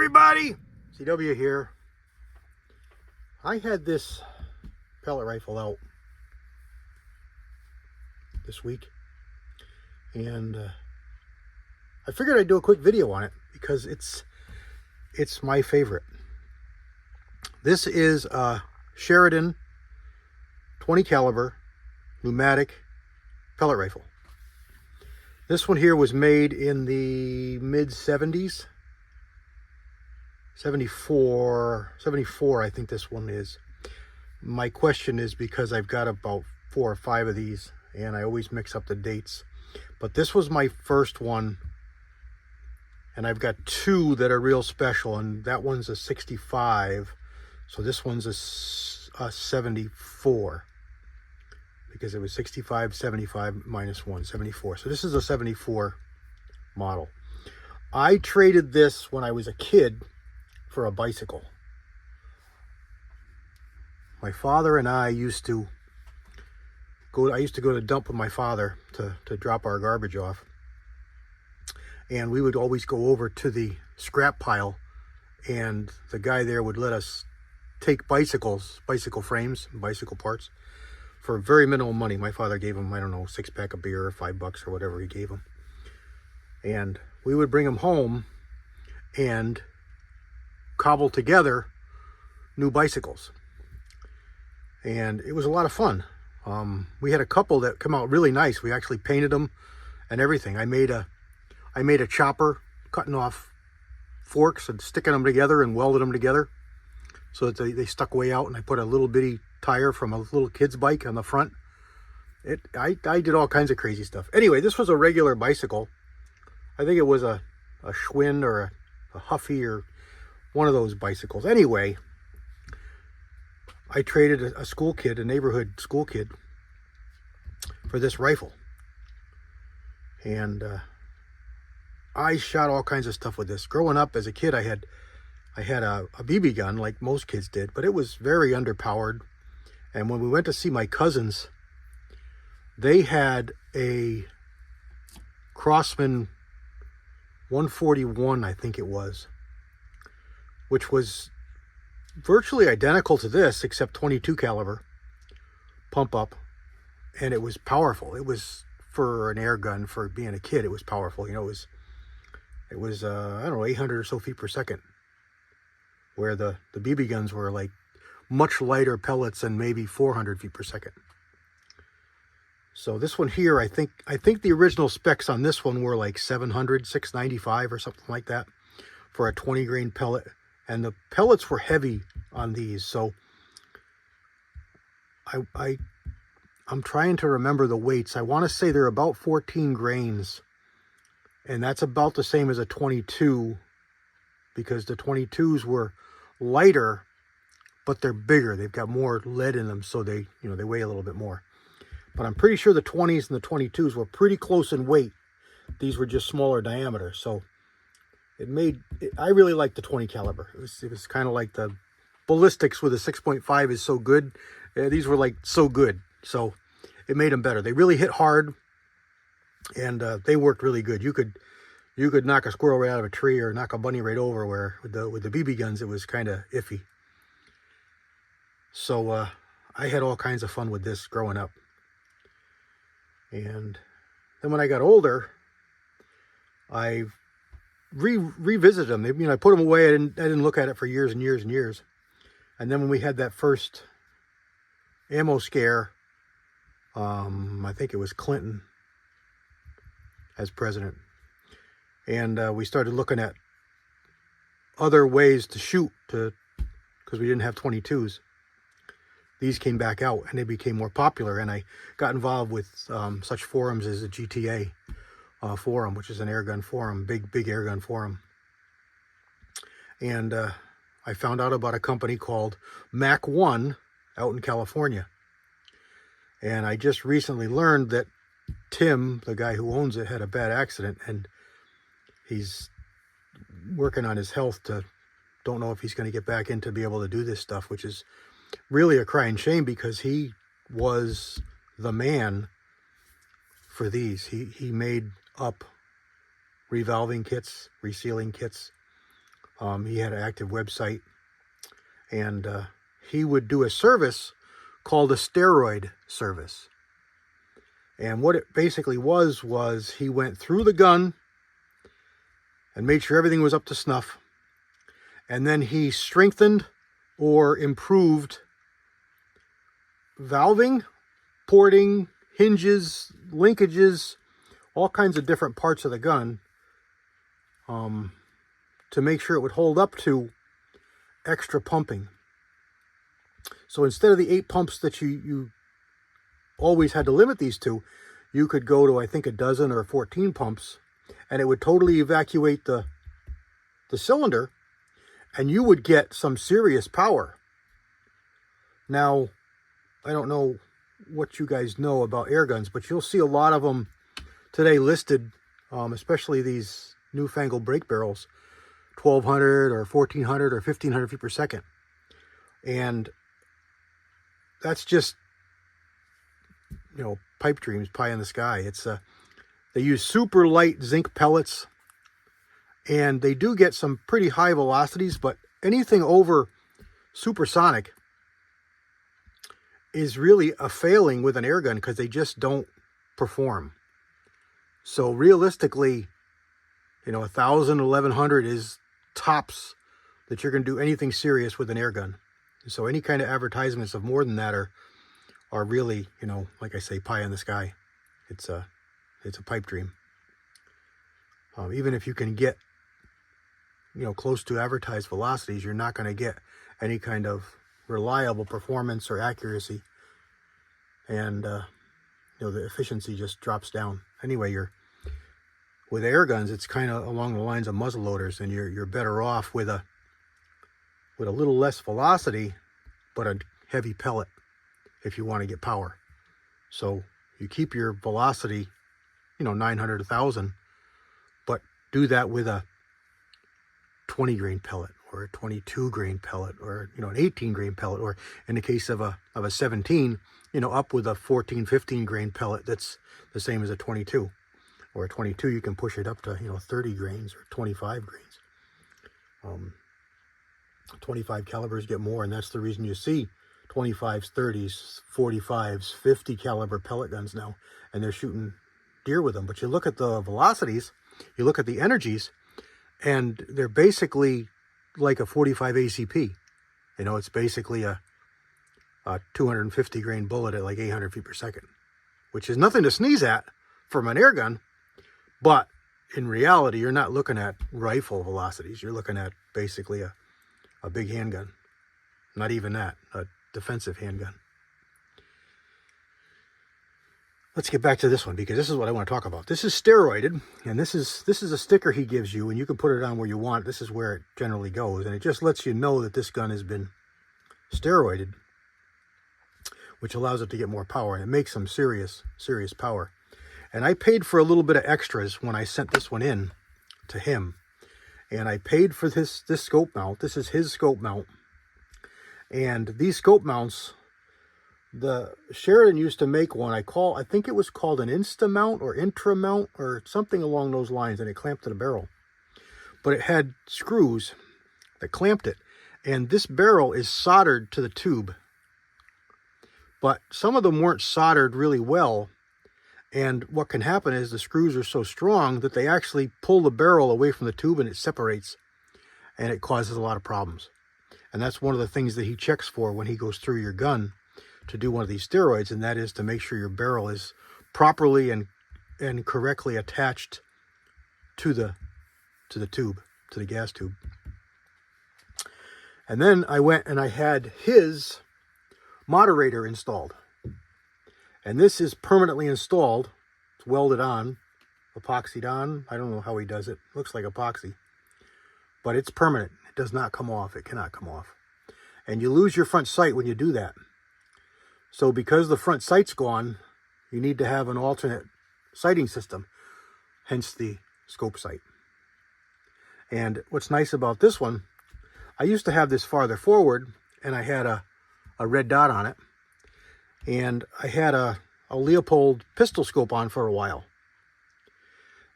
everybody, CW here. I had this pellet rifle out this week, and I figured I'd do a quick video on it because it's my favorite. This is a Sheridan 20 caliber pneumatic pellet rifle. This one here was made in the mid 70s. 74 I think this one is. My question is because I've got about 4 or 5 of these and I always mix up the dates, but this was my first one, and I've got 2 that are real special, and that one's a 65, so this one's a 74 because it was 65, 75 minus 1, 74. So this is a 74 model. I traded this when I was a kid for a bicycle. My father and I used to go to dump with my father to drop our garbage off, and we would always go over to the scrap pile, and the guy there would let us take bicycle frames and bicycle parts for very minimal money. My father gave him, I don't know, 6-pack of beer or $5 or whatever he gave him, and we would bring them home and cobble together new bicycles, and it was a lot of fun. We had a couple that come out really nice. We actually painted them and everything. I made a chopper, cutting off forks and sticking them together and welded them together so that they stuck way out, and I put a little bitty tire from a little kid's bike on the front. I did all kinds of crazy stuff. Anyway, this was a regular bicycle. I think it was a Schwinn or a Huffy or one of those bicycles. Anyway, I traded a neighborhood school kid, for this rifle. And I shot all kinds of stuff with this. Growing up as a kid, I had a BB gun like most kids did, but it was very underpowered. And when we went to see my cousins, they had a Crosman 141, I think it was, which was virtually identical to this, except 22 caliber pump up, and it was powerful. It was, for an air gun, for being a kid, it was powerful. You know, it was I don't know, 800 or so feet per second, where the BB guns were like much lighter pellets and maybe 400 feet per second. So this one here, I think the original specs on this one were like 700, 695 or something like that for a 20 grain pellet. And the pellets were heavy on these, so I'm trying to remember the weights. I want to say they're about 14 grains, and that's about the same as a 22, because the 22s were lighter, but they're bigger. They've got more lead in them, so they weigh a little bit more. But I'm pretty sure the 20s and the 22s were pretty close in weight. These were just smaller diameter, so I really liked the 20 caliber. It was kind of like the ballistics with a 6.5 is so good. These were like so good, so it made them better. They really hit hard, and they worked really good. You could knock a squirrel right out of a tree or knock a bunny right over, where with the BB guns it was kind of iffy. So I had all kinds of fun with this growing up. And then when I got older, I revisited them. I put them away. I didn't look at it for years and years and years. And then when we had that first ammo scare, I think it was Clinton as president, and we started looking at other ways to shoot, because we didn't have 22s. These came back out and they became more popular, and I got involved with such forums as the GTA forum, which is an airgun forum, big airgun forum. And I found out about a company called Mac 1 out in California. And I just recently learned that Tim, the guy who owns it, had a bad accident, and he's working on his health. Don't know if he's going to get back in to be able to do this stuff, which is really a crying shame, because he was the man for these. He made up revolving kits, resealing kits, He had an active website, and he would do a service called a steroid service. And what it basically was he went through the gun and made sure everything was up to snuff. And then he strengthened or improved valving, porting, hinges, linkages, all kinds of different parts of the gun to make sure it would hold up to extra pumping. So instead of the 8 pumps that you always had to limit these to, you could go to, I think, a dozen or 14 pumps, and it would totally evacuate the cylinder, and you would get some serious power. Now, I don't know what you guys know about air guns, but you'll see a lot of them today listed, especially these newfangled brake barrels, 1,200 or 1,400 or 1,500 feet per second. And that's just, pipe dreams, pie in the sky. It's they use super light zinc pellets, and they do get some pretty high velocities, but anything over supersonic is really a failing with an air gun because they just don't perform. So realistically, 1,000, 1,100 is tops that you're going to do anything serious with an air gun. So any kind of advertisements of more than that are really, like I say, pie in the sky. It's a pipe dream. Even if you can get, close to advertised velocities, you're not going to get any kind of reliable performance or accuracy. And, the efficiency just drops down. Anyway, with air guns, it's kind of along the lines of muzzle loaders, and you're better off with a little less velocity, but a heavy pellet if you want to get power. So you keep your velocity, 900, 1,000, but do that with a 20 grain pellet or a 22 grain pellet or, an 18 grain pellet, or in the case of a 17, up with a 14, 15 grain pellet that's the same as a 22. Or a 22, you can push it up to, 30 grains or 25 grains. 25 calibers get more, and that's the reason you see 25s, 30s, 45s, 50 caliber pellet guns now, and they're shooting deer with them. But you look at the velocities, you look at the energies, and they're basically like a 45 ACP. It's basically a 250 grain bullet at like 800 feet per second, which is nothing to sneeze at from an air gun. But in reality, you're not looking at rifle velocities. You're looking at basically a big handgun. Not even that, a defensive handgun. Let's get back to this one, because this is what I want to talk about. This is steroided, and this is a sticker he gives you, and you can put it on where you want. This is where it generally goes, and it just lets you know that this gun has been steroided, which allows it to get more power, and it makes some serious power. And I paid for a little bit of extras when I sent this one in to him. And I paid for this scope mount. This is his scope mount. And these scope mounts, the Sheridan used to make one. I think it was called an Insta mount or Intra mount or something along those lines, and it clamped to the barrel. But it had screws that clamped it. And this barrel is soldered to the tube. But some of them weren't soldered really well. And what can happen is the screws are so strong that they actually pull the barrel away from the tube, and it separates, and it causes a lot of problems. And that's one of the things that he checks for when he goes through your gun to do one of these steroids, and that is to make sure your barrel is properly and correctly attached to the tube, to the gas tube. And then I went and I had his moderator installed. And this is permanently installed. It's welded on, epoxied on. I don't know how he does it. Looks like epoxy. But it's permanent. It does not come off. It cannot come off. And you lose your front sight when you do that. So because the front sight's gone, you need to have an alternate sighting system. Hence the scope sight. And what's nice about this one, I used to have this farther forward, and I had a red dot on it. And I had a Leopold pistol scope on for a while.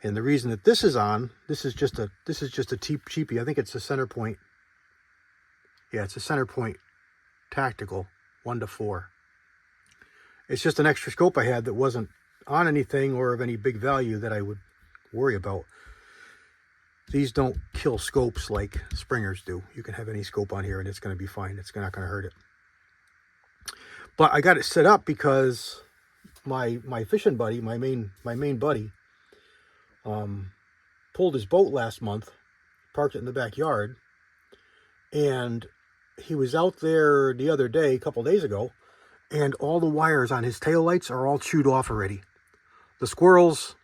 And the reason that this is on, this is just a cheapie. I think it's a center point. Yeah, it's a center point tactical 1-4. It's just an extra scope I had that wasn't on anything or of any big value that I would worry about. These don't kill scopes like Springers do. You can have any scope on here and it's going to be fine. It's not going to hurt it. But I got it set up because my fishing buddy, my main buddy, pulled his boat last month, parked it in the backyard, and he was out there the other day, a couple days ago, and all the wires on his taillights are all chewed off already. The squirrels,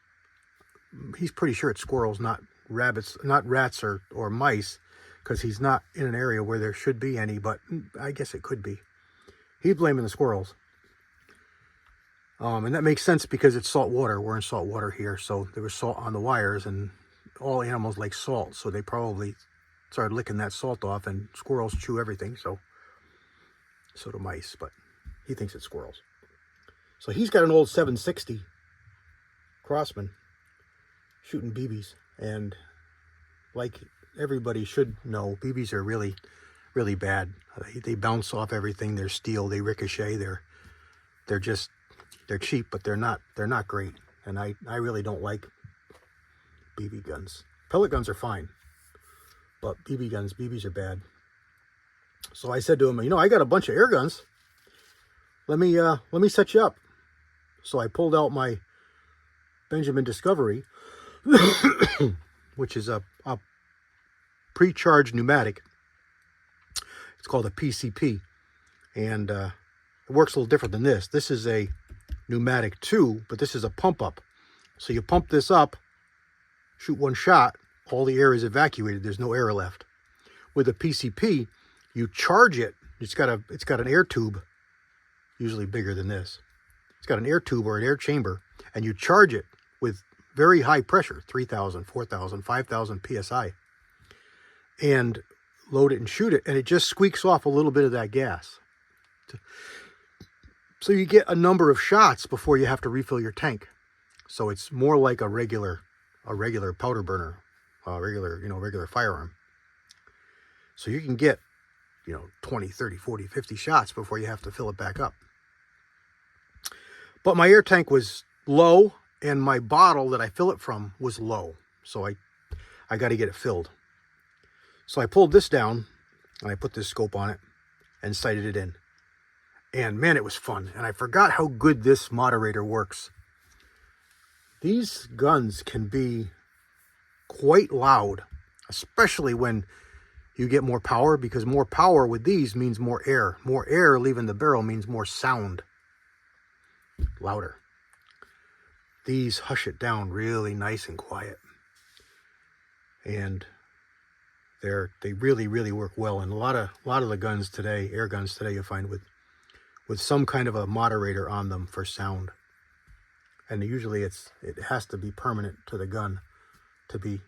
he's pretty sure it's squirrels, not rabbits, not rats or mice, because he's not in an area where there should be any, but I guess it could be. He's blaming the squirrels. And that makes sense because it's salt water. We're in salt water here, so there was salt on the wires, and all animals like salt, so they probably started licking that salt off, and squirrels chew everything, so do mice, but he thinks it's squirrels. So he's got an old 760 Crossman shooting BBs, and like everybody should know, BBs are really, really bad. They bounce off everything. They're steel. They ricochet. They're cheap, but they're not great. And I really don't like BB guns. Pellet guns are fine, but BBs are bad. So I said to him, I got a bunch of air guns. Let me set you up. So I pulled out my Benjamin Discovery, which is a pre-charged pneumatic. It's called a PCP, and it works a little different than this. This is a pneumatic too, but this is a pump up. So you pump this up, shoot one shot, all the air is evacuated. There's no air left. With a PCP, you charge it. It's got an air tube, usually bigger than this. It's got an air tube or an air chamber, and you charge it with very high pressure, 3,000, 4,000, 5,000 PSI, and load it and shoot it, and it just squeaks off a little bit of that gas. So you get a number of shots before you have to refill your tank. So it's more like a regular powder burner, regular firearm. So you can get, 20, 30, 40, 50 shots before you have to fill it back up. But my air tank was low, and my bottle that I fill it from was low. So I got to get it filled. So I pulled this down, and I put this scope on it, and sighted it in. And man, it was fun. And I forgot how good this moderator works. These guns can be quite loud, especially when you get more power, because more power with these means more air. More air leaving the barrel means more sound. Louder. These hush it down really nice and quiet. And they really, really work well. And a lot of the guns today, air guns today, you find with some kind of a moderator on them for sound. And usually it has to be permanent to the gun to be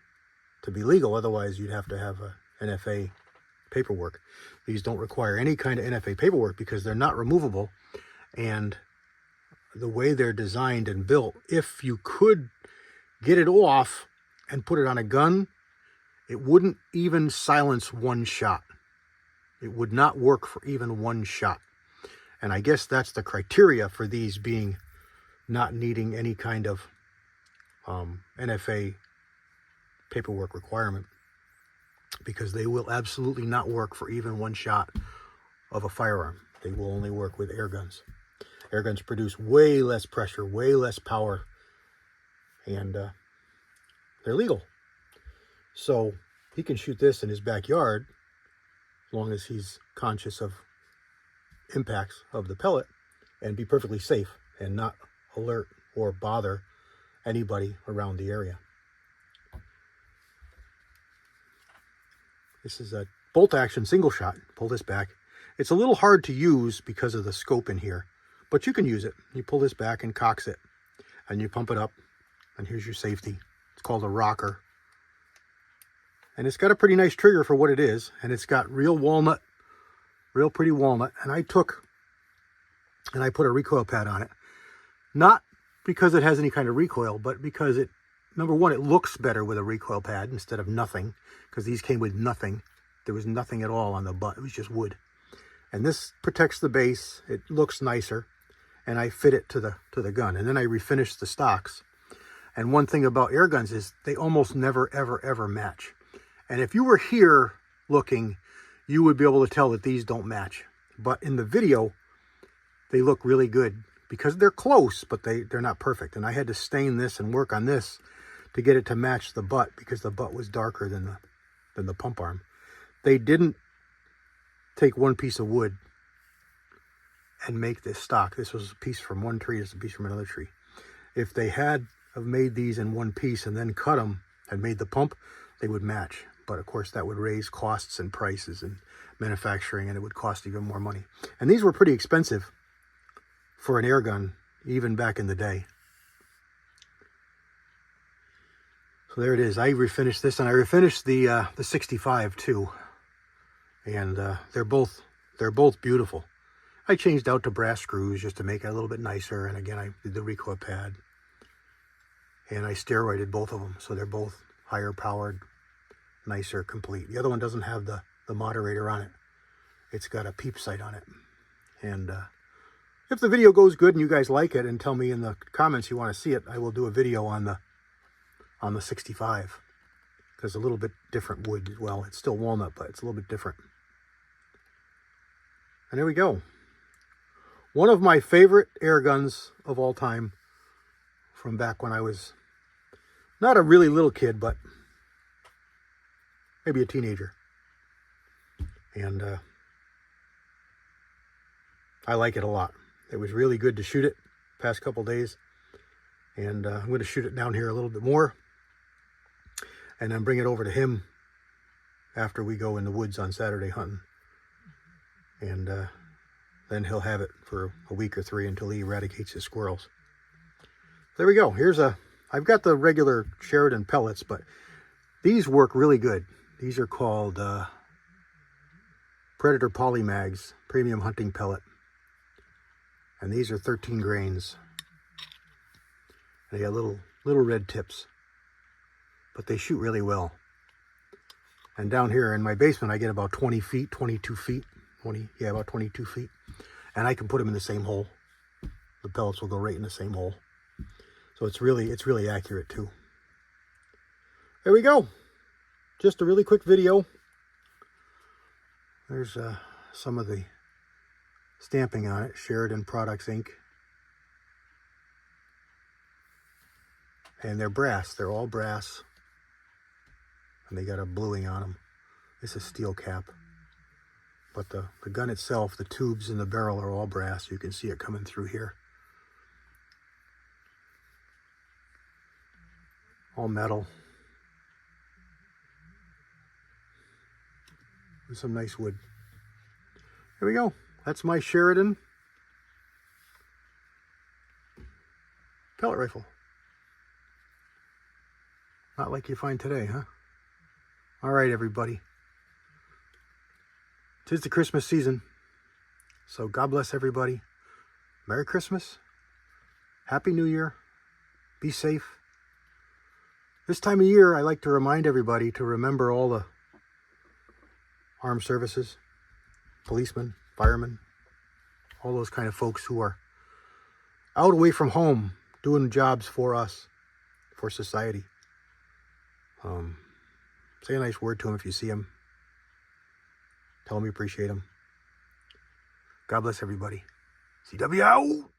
legal. Otherwise, you'd have to have a NFA paperwork. These don't require any kind of NFA paperwork because they're not removable. And the way they're designed and built, if you could get it off and put it on a gun, it wouldn't even silence one shot. It would not work for even one shot. And I guess that's the criteria for these being not needing any kind of NFA paperwork requirement, because they will absolutely not work for even one shot of a firearm. They will only work with air guns. Air guns produce way less pressure, way less power, and they're legal. So he can shoot this in his backyard as long as he's conscious of impacts of the pellet and be perfectly safe and not alert or bother anybody around the area. This is a bolt action single shot. Pull this back. It's a little hard to use because of the scope in here, but you can use it. You pull this back and cocks it, and you pump it up, and here's your safety. It's called a rocker. And it's got a pretty nice trigger for what it is, and it's got real walnut, real pretty walnut. And I put a recoil pad on it. Not because it has any kind of recoil, but because it number one, it looks better with a recoil pad instead of nothing, because these came with nothing. There was nothing at all on the butt. It was just wood. And this protects the base. It looks nicer. And I fit it to the gun. And then I refinished the stocks. And one thing about air guns is they almost never, ever, ever match. And if you were here looking, you would be able to tell that these don't match. But in the video, they look really good because they're close, but they're not perfect. And I had to stain this and work on this to get it to match the butt, because the butt was darker than the pump arm. They didn't take one piece of wood and make this stock. This was a piece from one tree, this is a piece from another tree. If they had have made these in one piece and then cut them and made the pump, they would match. But of course that would raise costs and prices and manufacturing, and it would cost even more money. And these were pretty expensive for an air gun, even back in the day. So there it is. I refinished this, and I refinished the 65 too. And they're both beautiful. I changed out to brass screws just to make it a little bit nicer. And again, I did the recoil pad. And I steroided both of them, so they're both higher powered, nicer, complete. The other one doesn't have the moderator on it. It's got a peep sight on it. And if the video goes good and you guys like it and tell me in the comments you want to see it, I will do a video on the 65. Because a little bit different wood as well. It's still walnut, but it's a little bit different. And there we go. One of my favorite air guns of all time, from back when I was not a really little kid, but maybe a teenager. And I like it a lot. It was really good to shoot it past couple days. And I'm going to shoot it down here a little bit more. And then bring it over to him after we go in the woods on Saturday hunting. And then he'll have it for a week or 3 until he eradicates his squirrels. There we go. I've got the regular Sheridan pellets, but these work really good. These are called Predator Polymags Premium Hunting Pellet. And these are 13 grains. They got little red tips, but they shoot really well. And down here in my basement, I get about 20 feet, 22 feet, about 22 feet. And I can put them in the same hole. The pellets will go right in the same hole. So it's really accurate too. There we go. Just a really quick video. There's some of the stamping on it. Sheridan Products Inc. And they're brass. They're all brass. And they got a bluing on them. This is steel cap. But the gun itself, the tubes in the barrel are all brass. You can see it coming through here. All metal. With some nice wood. There we go. That's my Sheridan pellet rifle. Not like you find today, huh? All right, everybody. 'Tis the Christmas season. So God bless everybody. Merry Christmas. Happy New Year. Be safe. This time of year, I like to remind everybody to remember all the armed services, policemen, firemen, all those kind of folks who are out away from home doing jobs for us, for society. Say a nice word to them if you see them. Tell them you appreciate them. God bless everybody. CW out.